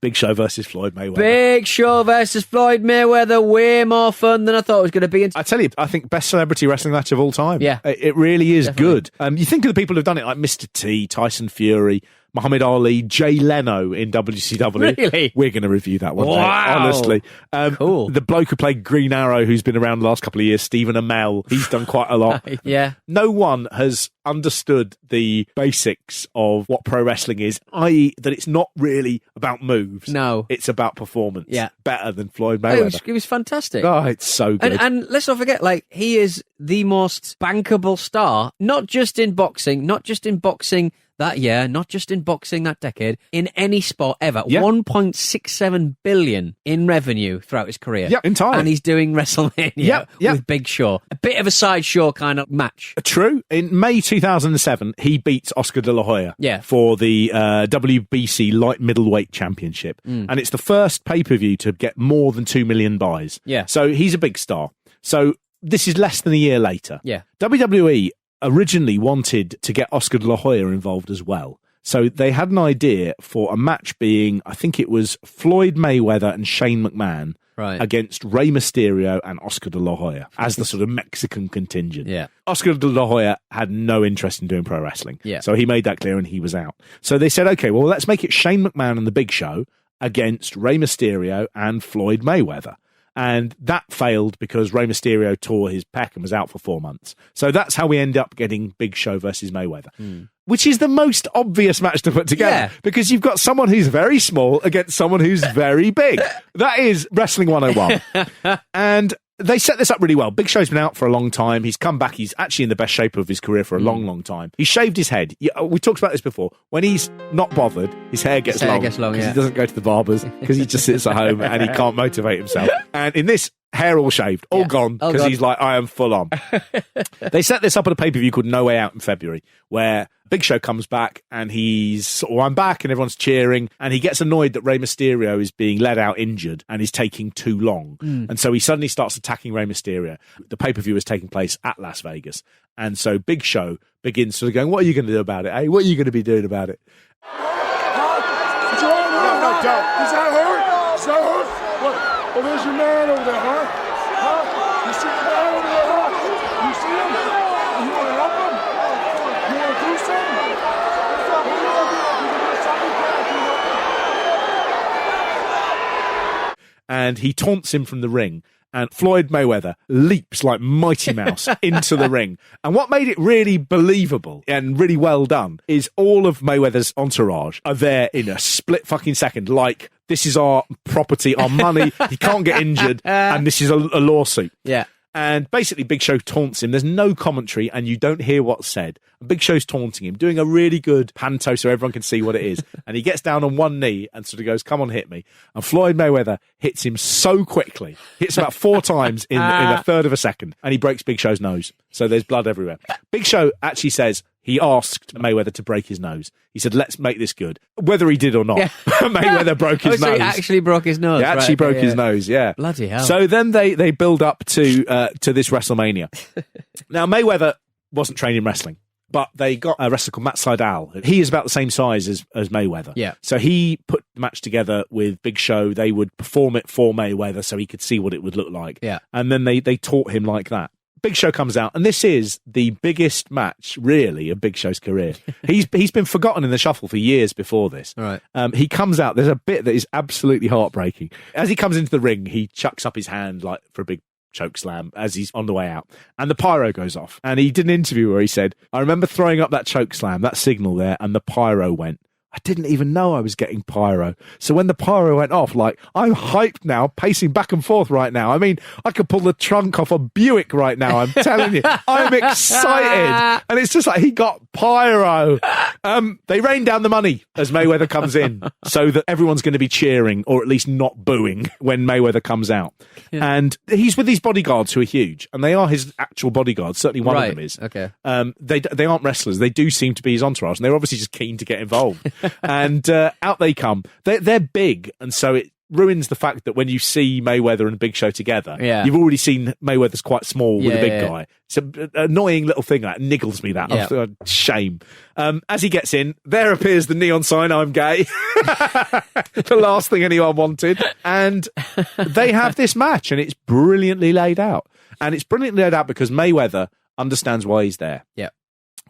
Big Show versus Floyd Mayweather. Big Show versus Floyd Mayweather. Way more fun than I thought it was going to be. I tell you, I think best celebrity wrestling match of all time. Yeah. It really is Definitely. good. You think of the people who've done it, like Mr. T, Tyson Fury, Muhammad Ali, Jay Leno in WCW. Really? We're going to review that one day, Wow. honestly. Cool. The bloke who played Green Arrow, who's been around the last couple of years, Stephen Amell, he's done quite a lot. Yeah. No one has understood the basics of what pro wrestling is, i.e. that it's not really about moves. No. It's about performance. Yeah. Better than Floyd Oh, Mayweather. it was fantastic. Oh, it's so good. And let's not forget, like, he is the most bankable star, not just in boxing that year, not just in boxing that decade, in any sport ever. Yeah. 1.67 billion in revenue throughout his career. Yeah, entirely. And he's doing WrestleMania with Big Show. A bit of a sideshow kind of match. True. In May 2007, he beats Oscar de la Hoya for the WBC Light Middleweight Championship. And it's the first pay-per-view to get more than 2 million buys. Yeah. So he's a big star. So this is less than a year later. Yeah. WWE originally wanted to get Oscar de la Hoya involved as well. So they had an idea for a match being, I think it was Floyd Mayweather and Shane McMahon against Rey Mysterio and Oscar de la Hoya as the sort of Mexican contingent. Yeah. Oscar de la Hoya had no interest in doing pro wrestling. Yeah. So he made that clear and he was out. So they said, okay, well, let's make it Shane McMahon and the Big Show against Rey Mysterio and Floyd Mayweather. And that failed because Rey Mysterio tore his pec and was out for 4 months. So that's how we end up getting Big Show versus Mayweather, which is the most obvious match to put together because you've got someone who's very small against someone who's very big. That is Wrestling 101. And they set this up really well. Big Show's been out for a long time. He's come back. He's actually in the best shape of his career for a long, long time. He shaved his head. We talked about this before. When he's not bothered, his hair gets long. Because he doesn't go to the barbers, because he just sits at home and he can't motivate himself. And in this, hair all shaved, all gone, because he's like, I am full on. They set this up at a pay-per-view called No Way Out in February, where Big Show comes back and he's, I'm back, and everyone's cheering, and he gets annoyed that Rey Mysterio is being led out injured and is taking too long. And so he suddenly starts attacking Rey Mysterio. The pay-per-view is taking place at Las Vegas. And so Big Show begins sort of going, what are you going to do about it, eh? What are you going to be doing about it? Is that hurt? Is that hurt? What? Oh, there's your man over there, huh? Huh? You see the man over there, huh? You see him? You want to help him? You want to do something? What do you want to do? You can do something back, you know? And he taunts him from the ring. And Floyd Mayweather leaps like Mighty Mouse into the ring. And what made it really believable and really well done is all of Mayweather's entourage are there in a split fucking second. Like, this is our property, our money. He can't get injured. And this is a lawsuit. Yeah. And basically, Big Show taunts him. There's no commentary, and you don't hear what's said. And Big Show's taunting him, doing a really good panto so everyone can see what it is. And he gets down on one knee and sort of goes, come on, hit me. And Floyd Mayweather hits him so quickly, hits about 4 times in a third of a second, and he breaks Big Show's nose. So there's blood everywhere. Big Show actually says he asked Mayweather to break his nose. He said, let's make this good. Whether he did or not, Mayweather broke his nose. He actually broke his nose. He actually broke his nose, yeah. Bloody hell. So then they build up to this WrestleMania. Now, Mayweather wasn't trained in wrestling, but they got a wrestler called Matt Sydal. He is about the same size as Mayweather. Yeah. So he put the match together with Big Show. They would perform it for Mayweather so he could see what it would look like. Yeah. And then they taught him like that. Big Show comes out, and this is the biggest match, really, of Big Show's career. He's been forgotten in the shuffle for years before this. Right. He comes out. There's a bit that is absolutely heartbreaking. As he comes into the ring, he chucks up his hand like for a big choke slam as he's on the way out, and the pyro goes off. And he did an interview where he said, I remember throwing up that choke slam, that signal there, and the pyro went. I didn't even know I was getting pyro. So when the pyro went off, like, I'm hyped now, pacing back and forth right now. I mean, I could pull the trunk off a Buick right now. I'm telling you, I'm excited. And it's just like, he got pyro. They rain down the money as Mayweather comes in so that everyone's going to be cheering or at least not booing when Mayweather comes out. Yeah. And he's with these bodyguards who are huge, and they are his actual bodyguards. Certainly one of them is. Okay. They aren't wrestlers. They do seem to be his entourage, and they're obviously just keen to get involved. And out they come. They're big, and so it ruins the fact that when you see Mayweather and Big Show together, Yeah. you've already seen Mayweather's quite small with Yeah, a big yeah. guy. It's an annoying little thing that niggles me. That Yeah. shame. As he gets in, there appears the neon sign, "I'm gay." The last thing anyone wanted, and they have this match, and it's brilliantly laid out. And it's brilliantly laid out because Mayweather understands why he's there. Yeah.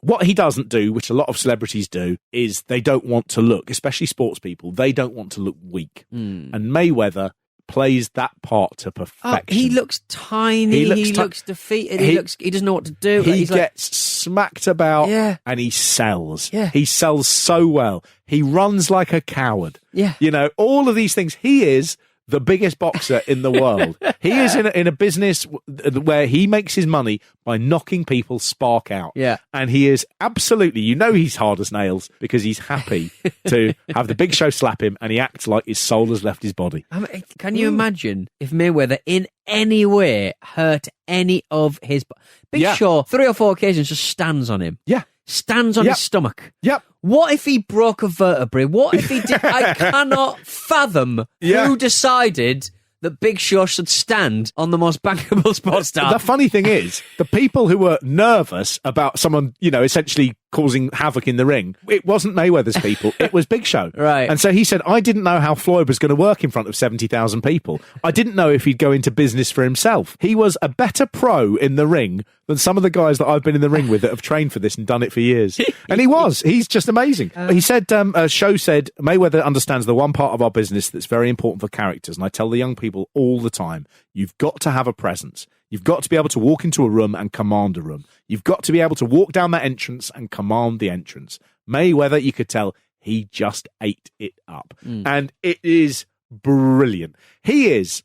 What he doesn't do, which a lot of celebrities do, is they don't want to look, especially sports people, they don't want to look weak. And Mayweather plays that part to perfection. He looks tiny. He looks defeated. He doesn't know what to do. He gets smacked about and he sells. Yeah. He sells so well. He runs like a coward. Yeah. You know, all of these things. He is the biggest boxer in the world. He is in a business where he makes his money by knocking people's spark out. Yeah. And he is absolutely, he's hard as nails because he's happy to have the Big Show slap him and he acts like his soul has left his body. I mean, can you imagine if Mayweather in any way hurt any of his... Big Show, 3 or 4 occasions, just stands on him. Yeah. Stands on his stomach. Yep. What if he broke a vertebrae? What if he did? I cannot fathom who decided that Big Show should stand on the most bankable sports star. The funny thing is, the people who were nervous about someone, essentially causing havoc in the ring, it wasn't Mayweather's people, it was Big Show. Right. And so he said, I didn't know how Floyd was going to work in front of 70,000 people. I didn't know if he'd go into business for himself. He was a better pro in the ring than some of the guys that I've been in the ring with that have trained for this and done it for years. And he was. He's just amazing. He said, Show said, Mayweather understands the one part of our business that's very important for characters. And I tell the young people all the time, you've got to have a presence. You've got to be able to walk into a room and command a room. You've got to be able to walk down that entrance and command the entrance. Mayweather, you could tell, he just ate it up. And it is brilliant. He is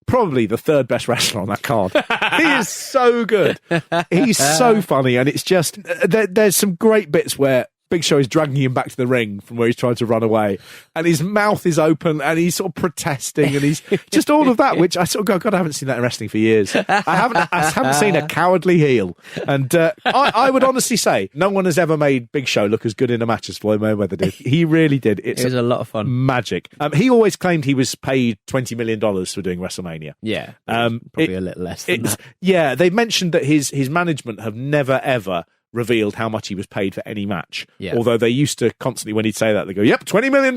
probably the 3rd best wrestler on that card. He is so good. He's so funny. And it's just, there's some great bits where Big Show is dragging him back to the ring from where he's trying to run away, and his mouth is open and he's sort of protesting, and he's just all of that, which I sort of go, God, I haven't seen that in wrestling for years. I haven't seen a cowardly heel. And I would honestly say no one has ever made Big Show look as good in a match as Floyd Mayweather did. He really did. It was a lot of fun. Magic. He always claimed he was paid $20 million for doing WrestleMania. Yeah. Probably a little less than that. Yeah, they mentioned that his management have never, ever revealed how much he was paid for any match. Yeah. Although they used to constantly, when he'd say that, they go, yep, $20 million.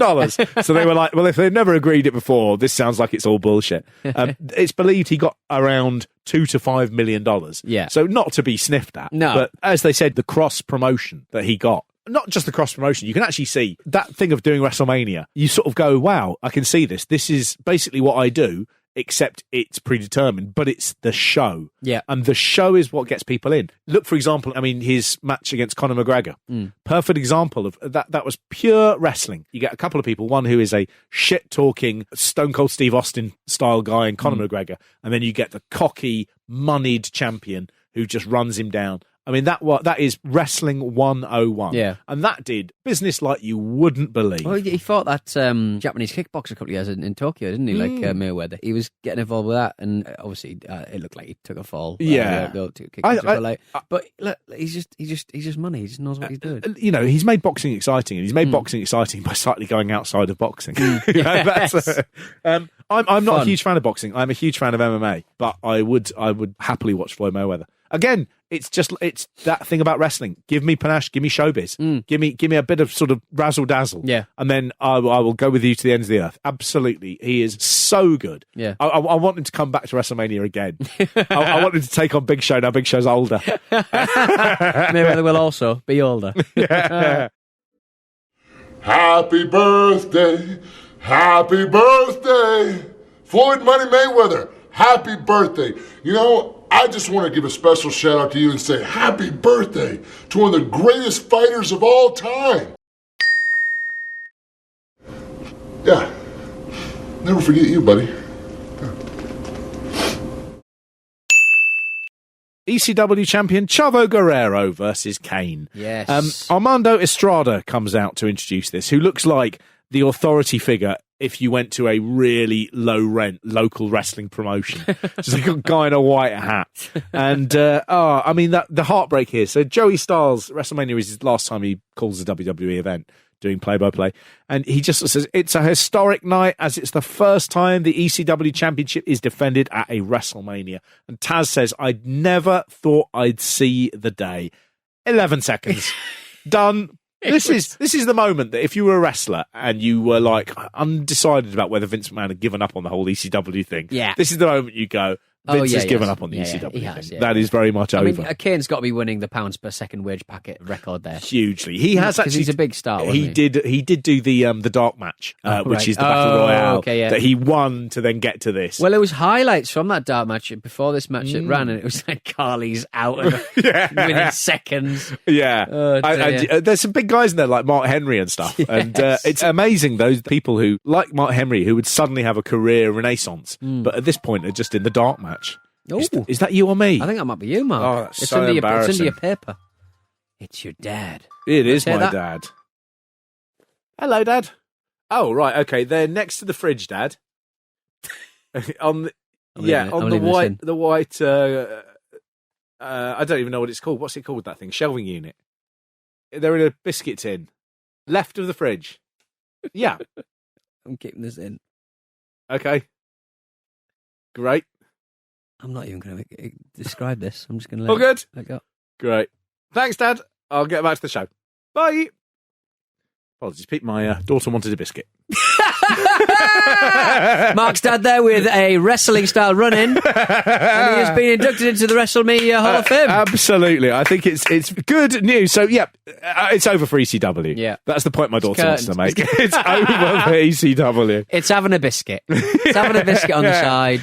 So they were like, well, if they've never agreed it before, this sounds like it's all bullshit. It's believed he got around $2 to $5 million. Yeah. So not to be sniffed at. No. But as they said, the cross promotion that he got, not just the cross promotion, you can actually see that thing of doing WrestleMania. You sort of go, wow, I can see this. This is basically what I do, except it's predetermined, but it's the show. Yeah. And the show is what gets people in. Look, for example, his match against Conor McGregor. Perfect example of that. That was pure wrestling. You get a couple of people, one who is a shit-talking, Stone Cold Steve Austin style guy, and Conor McGregor. And then you get the cocky, moneyed champion who just runs him down. That is wrestling 101. Yeah. And that did business like you wouldn't believe. Well, he fought that Japanese kickboxer a couple of years in Tokyo, didn't he? Like Mayweather. He was getting involved with that, and obviously it looked like he took a fall. Yeah. But look, he's just money. He just knows what he's doing. He's made boxing exciting, and he's made boxing exciting by slightly going outside of boxing. I'm not a huge fan of boxing. I'm a huge fan of MMA, but I would happily watch Floyd Mayweather. Again, it's that thing about wrestling. Give me panache, give me showbiz, give me a bit of sort of razzle dazzle, and then I will go with you to the ends of the earth. Absolutely, he is so good. Yeah, I want him to come back to WrestleMania again. I want him to take on Big Show now. Big Show's older. Mayweather will also be older. Yeah. Happy birthday, Floyd Money Mayweather. Happy birthday. I just want to give a special shout out to you and say happy birthday to one of the greatest fighters of all time. Yeah. Never forget you, buddy. ECW champion Chavo Guerrero versus Kane. Yes. Armando Estrada comes out to introduce this, who looks like the authority figure if you went to a really low-rent local wrestling promotion. Just like a guy in a white hat. And, the heartbreak here. So Joey Styles, WrestleMania is his last time he calls a WWE event. doing play-by-play. And he just says, it's a historic night as it's the first time the ECW Championship is defended at a WrestleMania. And Taz says, I never thought I'd see the day. 11 seconds. Done. This is the moment that if you were a wrestler and you were like undecided about whether Vince McMahon had given up on the whole ECW thing, this is the moment you go, Vince has given up on the ECW thing. That is very much over. I mean, Kane's got to be winning the pounds per second wage packet record there. Hugely. He has actually. He's a big star. He did do the dark match, which is the Battle Royale that he won to then get to this. Well, it was highlights from that dark match before this match it ran, and it was like Carly's out of within seconds. Yeah. Oh, there's some big guys in there like Mark Henry and stuff. Yes. And it's amazing, those people who, like Mark Henry, who would suddenly have a career renaissance, but at this point are just in the dark match. Is that you or me? I think that might be you, Mark. Oh, that's so embarrassing. It's under your paper. It's your dad. It is my dad. Hello, Dad. Oh, right, okay. They're next to the fridge, Dad. on the white. I don't even know what it's called. What's it called? That thing? Shelving unit. They're in a biscuit tin, left of the fridge. Yeah, I'm keeping this in. Okay. Great. I'm not even going to describe this. I'm just going to let good. Let go. Great. Thanks, Dad. I'll get back to the show. Bye. Apologies, Pete. My daughter wanted a biscuit. Mark's dad there with a wrestling style run-in, and he has been inducted into the WrestleMania Hall of Fame. Absolutely. I think it's good news. So, it's over for ECW. Yeah. That's the point my daughter wants to make. It's over for ECW. It's having a biscuit. It's having a biscuit on the side.